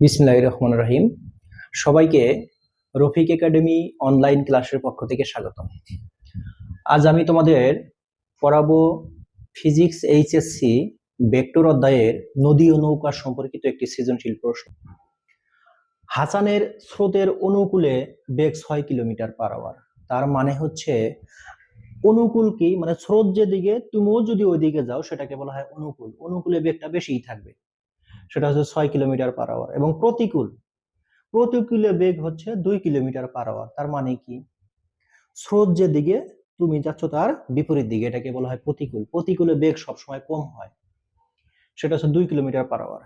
বিসমিল্লাহির রহমানির রহিম। সবাইকে রফিক একাডেমি অনলাইন ক্লাসের পক্ষ থেকে স্বাগতম। আজ আমি তোমাদের পড়াবো ফিজিক্স এইচএসসি ভেক্টর অধ্যায়ের নদী ও নৌকা সম্পর্কিত একটি সৃজনশীল প্রশ্ন। হাসানের স্রোতের অনুকূলে বেগ 6 কিলোমিটার পার আওয়ার। তার মানে হচ্ছে অনুকূল কি, মানে স্রোত যেদিকে তুমিও যদি ওইদিকে যাও সেটাকে বলা হয় অনুকূল। অনুকূলে বেগটা বেশিই থাকবে, সেটা হচ্ছে 6 কিলোমিটার পার আওয়ার। এবং প্রতিকূল, প্রতিকূলে বেগ হচ্ছে 2 কিলোমিটার পার আওয়ার। তার মানে কি, স্রোত যেদিকে তুমি যাচ্ছ তার বিপরীত দিকে, এটাকে বলা হয় প্রতিকূল। প্রতিকূলে বেগ সবসময় কম হয়, সেটা হচ্ছে 2 কিলোমিটার পার আওয়ার।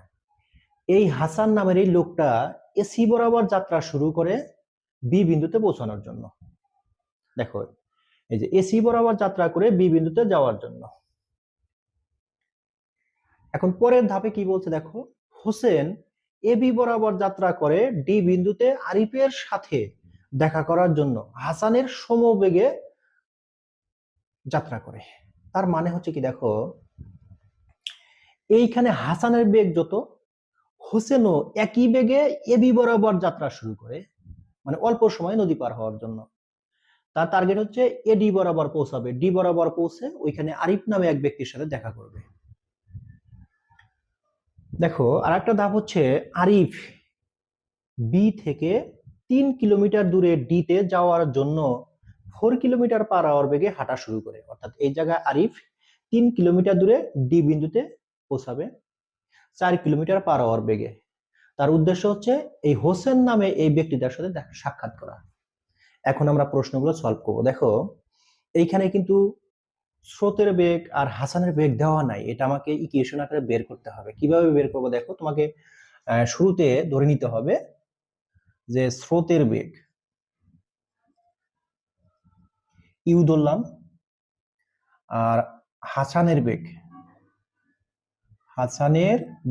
এই হাসান নামের এই লোকটা এসি বরাবর যাত্রা শুরু করে বি বিন্দুতে পৌঁছানোর জন্য। দেখো, এই যে এসি বরাবর যাত্রা করে বি বিন্দুতে যাওয়ার জন্য। এখন পরের ধাপে কি বলছে দেখো, হোসেন এবি বরাবর যাত্রা করে ডি বিন্দুতে আরিফের সাথে দেখা করার জন্য হাসানের সমবেগে যাত্রা করে। তার মানে হচ্ছে কি, দেখো এইখানে হাসানের বেগ যত, হোসেনও একই বেগে এবি বরাবর যাত্রা শুরু করে, মানে অল্প সময় নদী পার হওয়ার জন্য। তার টার্গেট হচ্ছে এডি বরাবর পৌঁছাবে, ডি বরাবর পৌঁছে ওইখানে আরিফ নামে এক ব্যক্তির সাথে দেখা করবে। দেখো আর একটা ধাপ হচ্ছে, আরিফ বি থেকে 3 কিলোমিটার দূরে ডি তে যাওয়ার জন্য 4 কিলোমিটার পার আওয়ার বেগে হাঁটা শুরু করে। অর্থাৎ এই জায়গায় আরিফ 3 কিলোমিটার দূরে ডি বিন্দুতে পৌঁছাবে 4 কিলোমিটার পার আওয়ার বেগে। তার উদ্দেশ্য হচ্ছে এই হোসেন নামে এই ব্যক্তিটার সাথে সাক্ষাৎ করা। এখন আমরা প্রশ্নগুলো সলভ করব। দেখো এইখানে কিন্তু স্রোতের বেগ আর হাসানের বেগ দেওয়া নাই, এটা আমাকে ইকুয়েশন আকারে বের করতে হবে। কিভাবে বের করব, দেখো তোমাকে শুরুতে ধরে নিতে হবে যে স্রোতের বেগ ইউ ধরলাম, আর হাসানের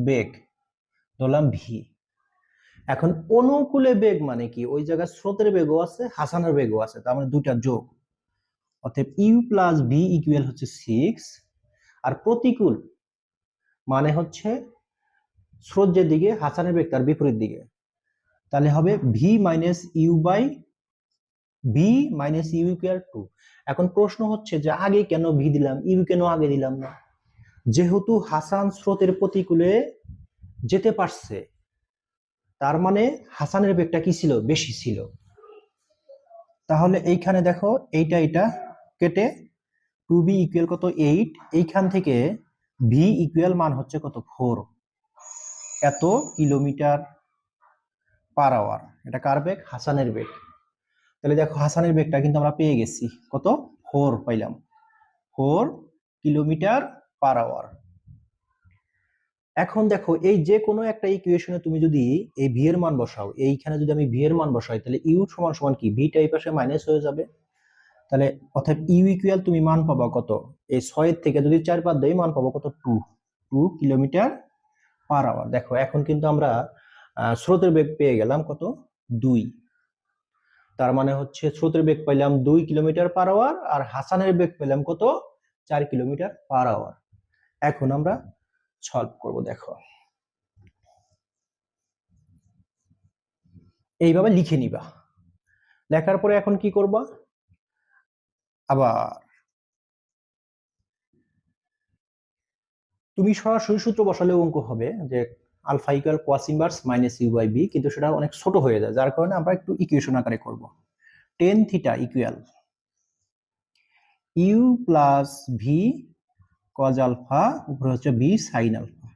বেগ ধরলাম ভি। এখন অনুকূলে বেগ মানে কি, ওই জায়গায় স্রোতের বেগও আছে হাসানের বেগও আছে, তার মানে দুইটা যোগ। অতএব ইউ প্লাস ভি ইকুয়াল হচ্ছে 6। আর প্রতিকূল মানে হচ্ছে স্রোত যেদিকে হাসানের বেগ তার বিপরীত দিকে, তাহলে হবে v minus u by v minus u equal 2। এখন প্রশ্ন হচ্ছে যে আগে কেন ভি দিলাম, ইউ কেন আগে দিলাম না? যেহেতু হাসান স্রোতের প্রতিকূলে যেতে পারছে, তার মানে হাসানের বেগটা কি ছিল, বেশি ছিল। তাহলে এইখানে দেখো এইটা কেটে 2b ইকুয়াল কত 8, এইখান থেকে v ইকুয়াল মান হচ্ছে কত 4, এত কিলোমিটার পার আওয়ার। এটা কার বেগ, হাসানের বেগ। তাহলে দেখো হাসানের বেগটা কিন্তু আমরা পেয়ে গেছি, কত 4 পাইলাম, 4 কিলোমিটার পার আওয়ার। এখন দেখো এই যে কোনো একটা ইকুয়েশনে তুমি যদি এই ভি এর মান বসাও, এইখানে যদি আমি ভি এর মান বসাই, তাহলে ইউ সমান সমান কি, ভিটা এই পাশে মাইনাস হয়ে যাবে। তাহলে অর্থাৎ ইউ ইকুয়াল তুমি মান পাবা কত, এই 6 থেকে যদি 4 বাদ দেই মান পাবো কত 2 কিলোমিটার পার আওয়ার। দেখো এখন কিন্তু আমরা স্রোতের বেগ পেয়ে গেলাম কত 2। তার মানে হচ্ছে স্রোতের বেগ পাইলাম 2 কিলোমিটার পার আওয়ার, আর হাসানের বেগ পেলাম কত 4 কিলোমিটার পার আওয়ার। এখন আমরা সলভ করব। দেখো এইভাবে লিখে নিবা, লেখার পরে এখন কি করবা, আবার তুমি সরাসরি সূত্র বসালে অঙ্ক হবে যে alpha equal cos inverse minus u by v, কিন্তু সেটা অনেক ছোট হয়ে যায়, যার কারণে আমরা একটু ইকুয়েশন আকারে করব। Tan theta equal u plus v cos alpha, উপরে হচ্ছে বি সাইন আলফা।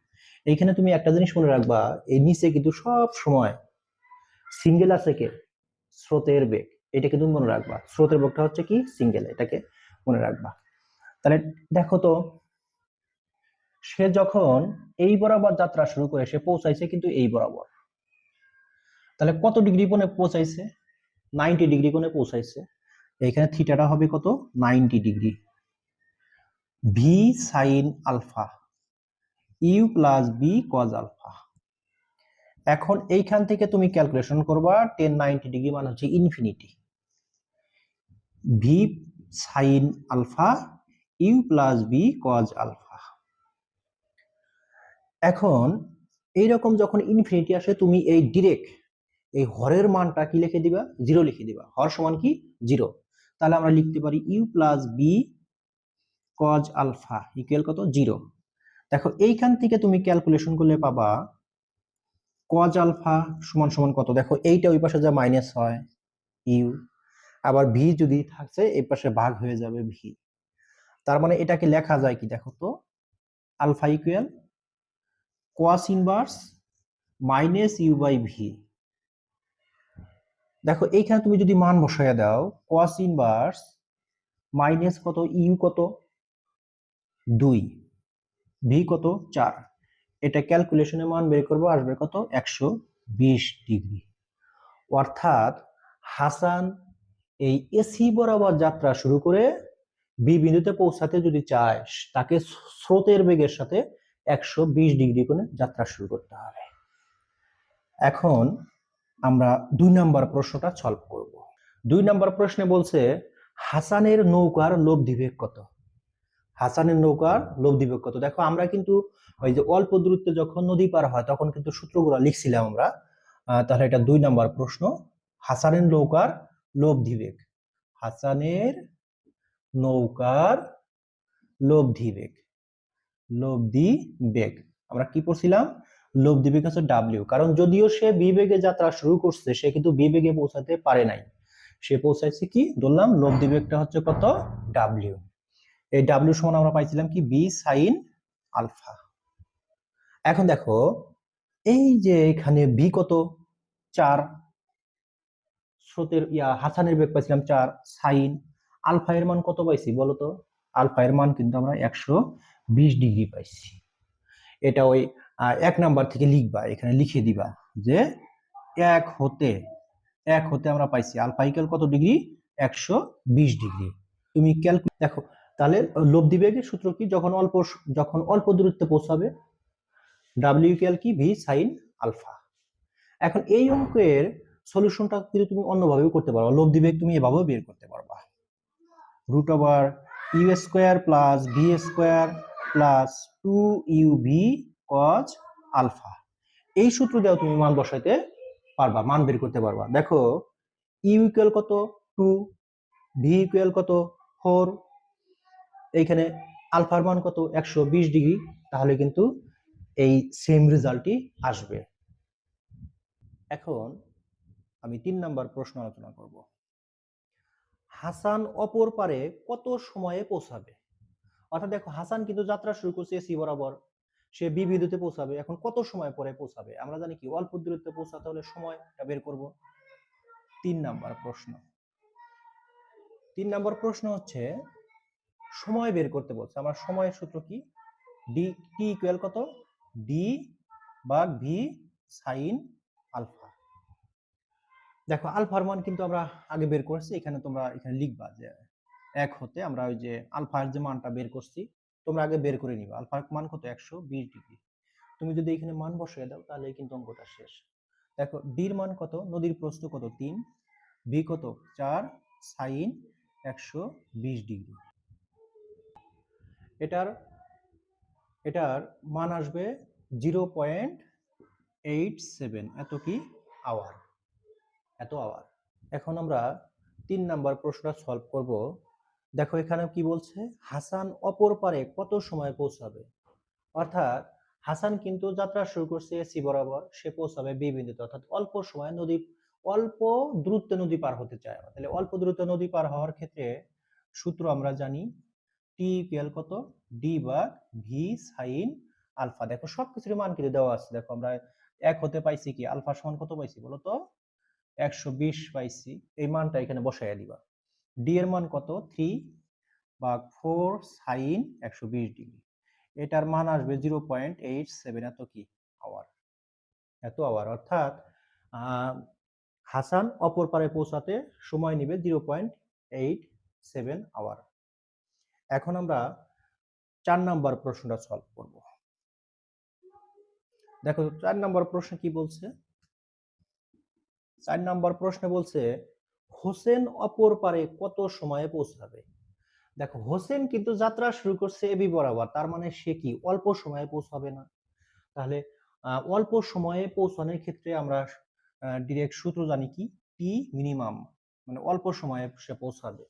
এইখানে তুমি একটা জিনিস মনে রাখবা, এই নিচে কিন্তু সব সময় সিঙ্গেল আছে কে, স্রোতের বেগ। এটা কিন্তু মনে রাখবা, স্রোতের বেগটা হচ্ছে কি সিঙ্গেল, এটাকে মনে রাখবা। তাহলে দেখো তো, সে যখন এই বরাবর যাত্রা শুরু করে সে পৌঁছাইছে কিন্তু এই বরাবর, তাহলে কত ডিগ্রি কোণে পৌঁছাইছে, 90 ডিগ্রি কোণে পৌঁছাইছে। এখানে থিটাটা হবে কত 90 degree. V sine alpha u plus v cos alpha. এখন এইখান থেকে তুমি ক্যালকুলেশন করবা 1090 ডিগ্রি মানে হচ্ছে infinity, v sine alpha u plus v cos alpha. এখন এইরকম যখন ইনফিনিটি আসে তুমি এই ডিরেক্ট এই হরের মানটা কি লিখে দিবা, 0 লিখে দিবা। হর সমান কি 0। তাহলে আমরা লিখতে পারি u plus v cos alpha equal কত 0। দেখো এইখান থেকে তুমি ক্যালকুলেশন করলে পাবা কজ আলফা সমান সমান কত। দেখো এইটা ওই পাশে যা মাইনাস হয় ইউ, আবার ভি যদি থাকছে এই পাশে ভাগ হয়ে যাবে ভি। তার মানে এটাকে লেখা যায় কি দেখো তো, alpha equal cos inverse minus u by v. দেখো এইখানে তুমি যদি মান বসাইয়া দাও, কোয়াস ইনভার্স মাইনাস কত, ইউ কত 2, ভি কত 4, এটা ক্যালকুলেশনে মান বের করবো, আসবে কত 120 ডিগ্রি। অর্থাৎ হাসান এই এসি বরাবর যাত্রা শুরু করে বি বিন্দুতে পৌঁছাতে যদি চায়, তাকে স্রোতের বেগের সাথে 120 ডিগ্রি কোণে যাত্রা শুরু করতে হবে। এখন আমরা 2 নম্বর প্রশ্নটা সলভ করব। 2 নম্বর প্রশ্নে বলছে হাসানের নৌকার লব্ধি বেগ কত। হাসানের নৌকার লব্ধি বেগ কত। দেখো আমরা কিন্তু ওই যে অল্প দূরত্বে যখন নদী পার হয় তখন কিন্তু সূত্রগুলো লিখছিলাম আমরা। তাহলে এটা 2 নম্বর প্রশ্ন। হাসানের নৌকার লব্ধি বেগ, হাসানের নৌকার লব্ধি বেগ, লব্ধি বেগ আমরা কি পড়ছিলাম, লব্ধি বেগ হচ্ছে ডাব্লিউ। কারণ যদিও সে বি বেগে যাত্রা শুরু করছে, সে কিন্তু বি বেগে পৌঁছাতে পারে নাই, সে পৌঁছাইছে কি ধরলাম লব্ধি বেগটা হচ্ছে কত ডাব্লিউ। এই ডাব্লিউ সমান আমরা পাইছিলাম কি বি সাইন আলফা। এখন দেখো এই যে এখানে বি কত 4, স্রোতের হাসানের বেগ পাইছিলাম 4, সাইন আলফা এর মান কত পাইছি বলতো, আলফা এর মান কিন্তু আমরা 120 ডিগ্রি পাইছি। এটা ওই 1 নাম্বার থেকে লিখবা, এখানে লিখে দিবা যে 1 হতে আমরা পাইছি আলফা ইকুয়াল কত ডিগ্রি 120 ডিগ্রি। তুমি ক্যালকুলেট দেখো তাহলে লব্ধি বেগের সূত্র কি, যখন অল্প দূরত্বে পৌঁছাবে ডাব্লিউ ইকুয়াল কি ভি সাইন আলফা। এখন এই অঙ্কের সলিউশনটা কিন্তু তুমি অন্যভাবেও করতে পারো, লব্ধি বেগ তুমি এভাবেও বের করতে পারবা, root over u square plus v square plus 2uv cos alpha. এই সূত্র দিয়েও তুমি মান বসাইতে পারবা, মান বের করতে পারবা। দেখো ইউ ইকুয়াল কত 2, ভি ইকুয়াল কত 4, এইখানে আলফার মান কত 120 ডিগ্রি, তাহলে কিন্তু এই সেম রেজাল্টই আসবে। এখন আমি 3 নাম্বার প্রশ্ন আলোচনা করব। হাসান অপর পারে কত সময়ে পৌঁছাবে। অর্থাৎ দেখো হাসান কিন্তু যাত্রা শুরু করছে সি বরাবর, সে বি বিন্দুতে পৌঁছাবে, এখন কত সময় পরে পৌঁছাবে। আমরা জানি কি অল্প দূরত্বে পৌঁছাতে হলে সময়টা বের করব। 3 নাম্বার প্রশ্ন, 3 নাম্বার প্রশ্ন হচ্ছে সময় বের করতে বলছে। আমার সময়ের সূত্র কি, ডি টি ইকুয়াল কত ডি ভাগ ভি সাইন আলফা। দেখো আলফার মান কিন্তু আমরা আগে বের করছি, এখানে তোমরা এখানে লিখবা যে 1 হতে আমরা ওই যে আলফার যে মানটা বের করছি তোমরা আগে বের করে নিবা, আলফার মান কত 120 ডিগ্রি। তুমি যদি এখানে মান বসিয়ে দাও তাহলে কিন্তু অঙ্কটা শেষ। দেখো ডির মান কত, নদীর প্রস্থ কত 3, ভি কত 4, সাইন 120 ডিগ্রি। এটার মান আসবে 0.87, এত কি আওয়ার, এত আওয়ার। এখন আমরা 3 নাম্বার প্রশ্নটা সলভ করব। দেখো এখানে কি বলছে, হাসান অপর পারে কত সময় পৌঁছাবে। অর্থাৎ হাসান কিন্তু যাত্রা শুরু করছে সি বরাবর, সে পৌঁছাবে বি বিন্দুতে, অর্থাৎ অল্প সময় অল্প দূরত্বে নদী পার হতে চায়। তাহলে অল্প দূরত্বে নদী পার হওয়ার ক্ষেত্রে সূত্র আমরা জানি টি ইকুয়াল কত ডি ভাগ ভি সাইন আলফা। দেখো সবকিছুর মান কিন্তু দেওয়া আছে। দেখো আমরা 1 হতে পাইছি কি আলফা সমান কত পাইছি বলো তো 120 পাইছি, এই মানটা এখানে বসাইয়া দিবা। ডি এর মান কত 3 ভাগ 4 সাইন 120 ডিগ্রি, এটার মান আসবে 0.87, এত কি আওয়ার, এত আওয়ার। অর্থাৎ হাসান অপর পারে পৌঁছাতে সময় নেবে 0.87 আওয়ার। এখন আমরা 4 নাম্বার প্রশ্নটা সলভ করব। দেখো 4 নাম্বার প্রশ্ন কি বলছে, 4 নাম্বার প্রশ্নে বলছে হোসেন অপর পারে কত সময়ে পৌঁছাবে। দেখো হোসেন কিন্তু যাত্রা শুরু করছে এবি বরাবর, তার মানে সে কি অল্প সময়ে পৌঁছাবে না। তাহলে অল্প সময়ে পৌঁছানোর ক্ষেত্রে আমরা ডিরেক্ট সূত্র জানি কি, টি মিনিমাম, মানে অল্প সময়ে সে পৌঁছাবে।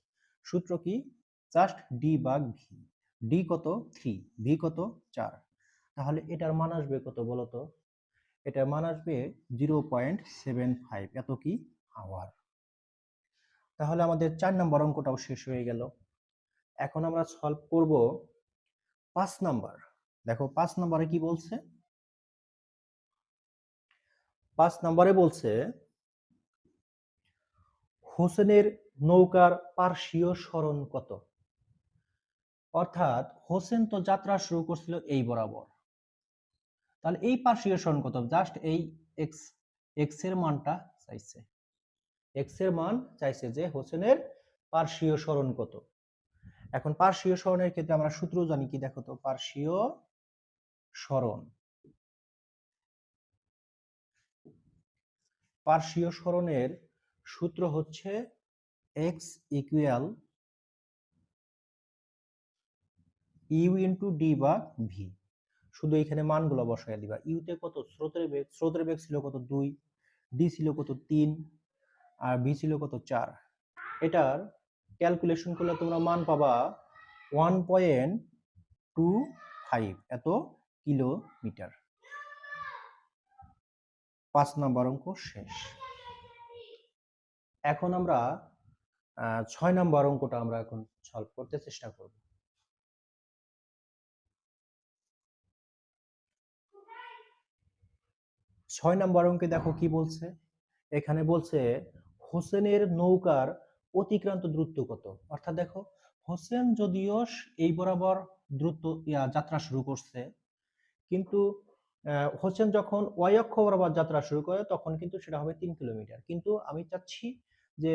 সূত্র কি, জাস্ট ডি ভাগ ভি। ডি কত 3, ভি কত 4। তাহলে এটার মান আসবে কত বলতো? এটার মান আসবে 0.75, এত কি আওয়ার। তাহলে আমাদের 4 নম্বর অঙ্কটাও শেষ হয়ে গেল। এখন আমরা সলভ করব 5 নাম্বার। দেখো 5 নম্বরে কি বলছে। 5 নম্বরে বলছে হোসেনের নৌকার পার্শ্বীয় সরণ কত। অর্থাৎ হোসেন তো যাত্রা শুরু করছিল এই বরাবর, তাহলে এই পার্শ্বীয় সরণ কত, জাস্ট এই এক্স, এক্স এর মানটা চাইছে। এক্স এর মান চাইছে যে হোসেনের পার্শ্বীয় সরণ কত। এখন পার্শ্বীয় সরণের ক্ষেত্রে আমরা সূত্র জানি কি, দেখো তো, পার্শ্বীয় সরণ, পার্শ্বীয় সরণের সূত্র হচ্ছে x equal u into d বা ভি। শুধু এখানে মানগুলো বসায় দিবা। ইউতে কত, স্রোতের বেগ, স্রোতের বেগ ছিল কত 2, ডি ছিল কত 3, আর ভি ছিল কত 4। এটার ক্যালকুলেশন করলে তোমরা মান পাবা 1.25 এত কিলোমিটার। 5 নম্বর অঙ্ক শেষ। এখন আমরা 6 নম্বর অঙ্কটা আমরা এখন সলভ করতে চেষ্টা করব। 6 নম্বর অঙ্কে দেখো কি বলছে। এখানে বলছে হোসেনের নৌকার অতিক্রান্ত দূরত্ব কত। অর্থাৎ দেখো, হোসেন যদিও এই বরাবর দ্রুত যাত্রা শুরু করছে, কিন্তু হোসেন যখন ওয়াই অক্ষ বরাবর যাত্রা শুরু করে তখন কিন্তু সেটা হবে 3 কিলোমিটার। কিন্তু আমি চাচ্ছি যে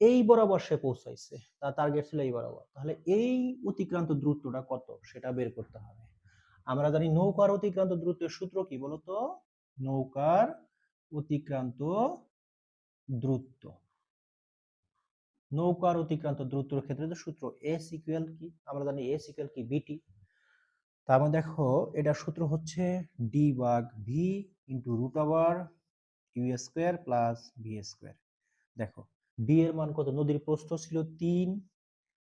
এই বরাবর সে পৌঁছাইছে, তার টার্গেট ছিল এই বরাবর, তাহলে এই অতিক্রান্ত দূরত্বটা কত সেটা বের করতে হবে। আমরা জানি নৌকার অতিক্রান্ত দূরত্বের সূত্র কি বলতো, নৌকার অতিক্রান্ত দূরত্ব, নৌকার অতিক্রান্ত দূরত্বের ক্ষেত্রে যে সূত্র এস ইকুয়াল কি, আমরা জানি এস ইকুয়াল কি বিটি। তার মানে দেখো এটা সূত্র হচ্ছে ডি ভাগ v into root over u square plus v square. দেখো ডি এর মান কত, নদীর প্রস্থ ছিল 3,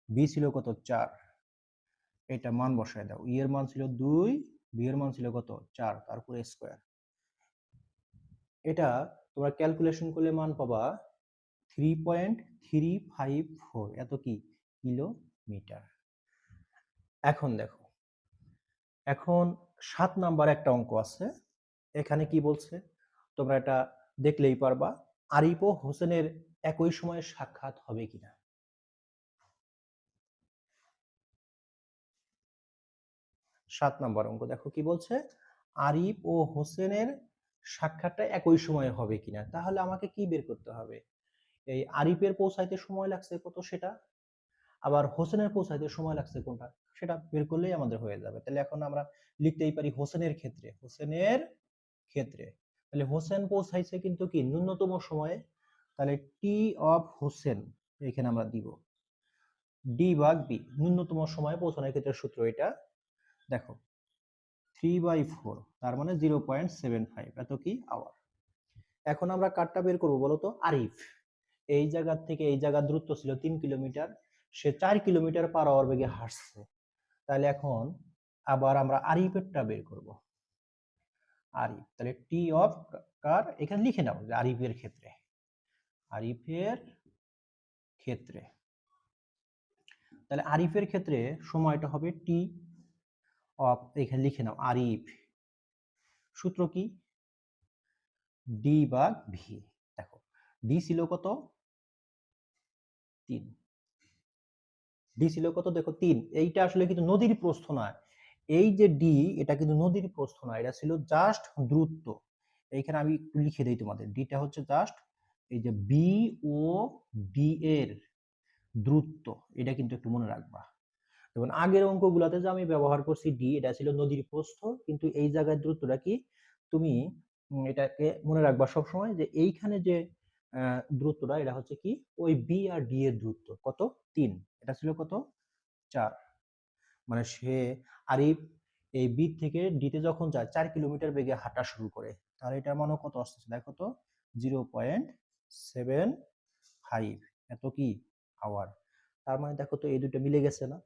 ভি ছিল কত 4, এটা মান বসায় দাও। ই এর মান ছিল 2, ভি এর মান ছিল কত 4, তারপরে স্কোয়ার। এটা তোমরা ক্যালকুলেশন করলে মান পাবা 3.354 এত কি কিলোমিটার। এখন দেখো, এখন 7 নাম্বার একটা অঙ্ক আছে। এখানে কি বলছে তোমরা এটা দেখলেই পারবা, আরিফ ও হোসেনের একই সময়ে সাক্ষাৎ হবে কিনা। 7 নাম্বার অঙ্ক দেখো কি বলছে, আরিফ ও হোসেনের সাক্ষাৎটা একই সময়ে হবে কিনা। তাহলে আমাকে কি বের করতে হবে, এই আরিফের পৌঁছাইতে সময় লাগছে কত সেটা, আবার হোসেনের পৌঁছাইতে সময় লাগছে কোনটা সেটা বের করলেই আমাদের হয়ে যাবে। তাহলে এখন আমরা লিখতেই পারি হোসেনের ক্ষেত্রে, হোসেনের ক্ষেত্রে তাহলে হোসেন পৌঁছাইছে কিন্তু কি ন্যূনতম সময়ে, তাহলে টি অফ হোসেন এখানে আমরা দিব ডি ভাগ বি, ন্যূনতম সময়ে পৌঁছানোর ক্ষেত্রে সূত্র এটা। দেখো 3/4 তার মানে 0.75 এত কি আওয়ার। এখন আমরা কারটা বের করবো বলতো, আরিফ এই জায়গা থেকে এই জায়গার দূরত্ব ছিল 3 কিলোমিটার, সে 4 কিলোমিটার পার আওয়ার বেগে হাঁটছে। তাহলে এখন আবার আমরা আরিফেরটা বের করব। আরিফ তাহলে টি অফ কার এখানে লিখে নাও যে আরিফের ক্ষেত্রে, আরিফের ক্ষেত্রে, তাহলে আরিফের ক্ষেত্রে সময়টা হবে টি অফ, এখানে লিখে নাও আরিফ, সূত্র কি ডি ভাগ ভি। দেখো ডি ছিল কত 3, ডি ছিল কত দেখো 3, এইটা আসলে কিন্তু নদীর প্রস্থ নয়, এই যে ডি এটা কিন্তু নদীর প্রস্থ নয়, এটা ছিল জাস্ট দূরত্ব। এইখানে আমি একটু লিখে দেই তোমাদের, ডিটা হচ্ছে জাস্ট এই যে বি ও ডি এর দূরত্ব, এটা কিন্তু একটু মনে রাখবা। যেমন আগের অঙ্কগুলোতে যে আমি ব্যবহার করছি ডি, এটা ছিল নদীর প্রস্থ, কিন্তু এই জায়গায় দূরত্বটা কি তুমি এটাকে মনে রাখবা সব সময় যে এইখানে যে দূরত্বটা এটা হচ্ছে কি ওই বি আর ডি এর দূরত্ব কত 3, এটা ছিল কত 4। মানে সে আরিফ এই বি থেকে ডিতে যখন যায় 4 কিলোমিটার বেগে হাঁটা শুরু করে, তাহলে এটার মানে কত আসতেছে দেখো তো, 0.75 এত কি আওয়ার। তার মানে দেখো তো এই দুটো মিলে গেছে না?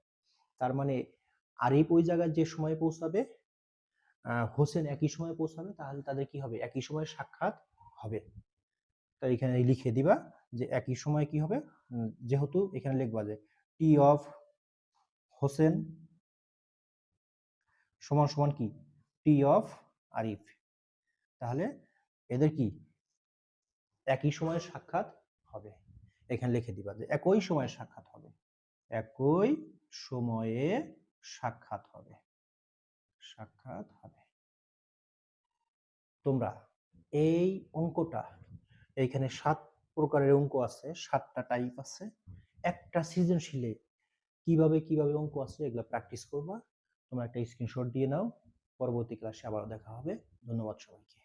তার মানে আরিফ ওই জায়গায় যে সময় পৌঁছাবে, হোসেন একই সময় পৌঁছাবে, তাহলে তাদের কি হবে, একই সময় সাক্ষাৎ হবে। তাই এখানে লিখে দিবা যে একই সময় কি হবে, যেহেতু এখানে লিখবা যে টি অফ হোসেন সমান সমান কি টি অফ আরিফ, তাহলে এদের কি একই সময়ে সাক্ষাৎ হবে। এখানে লিখে দিবা যে একই সময়ে সাক্ষাৎ হবে, একই সময়ে সাক্ষাৎ হবে, সাক্ষাৎ হবে। তোমরা এই অঙ্কটা, এইখানে 7 প্রকারের অঙ্ক আছে, 7টা টাইপ আছে। একটা সৃজনশীলে কিভাবে কিভাবে অঙ্ক আছে এগুলো প্র্যাকটিস করবা। তোমরা একটা স্ক্রিনশট দিয়ে নাও। পরবর্তী ক্লাসে আবার দেখা হবে। ধন্যবাদ সবাইকে।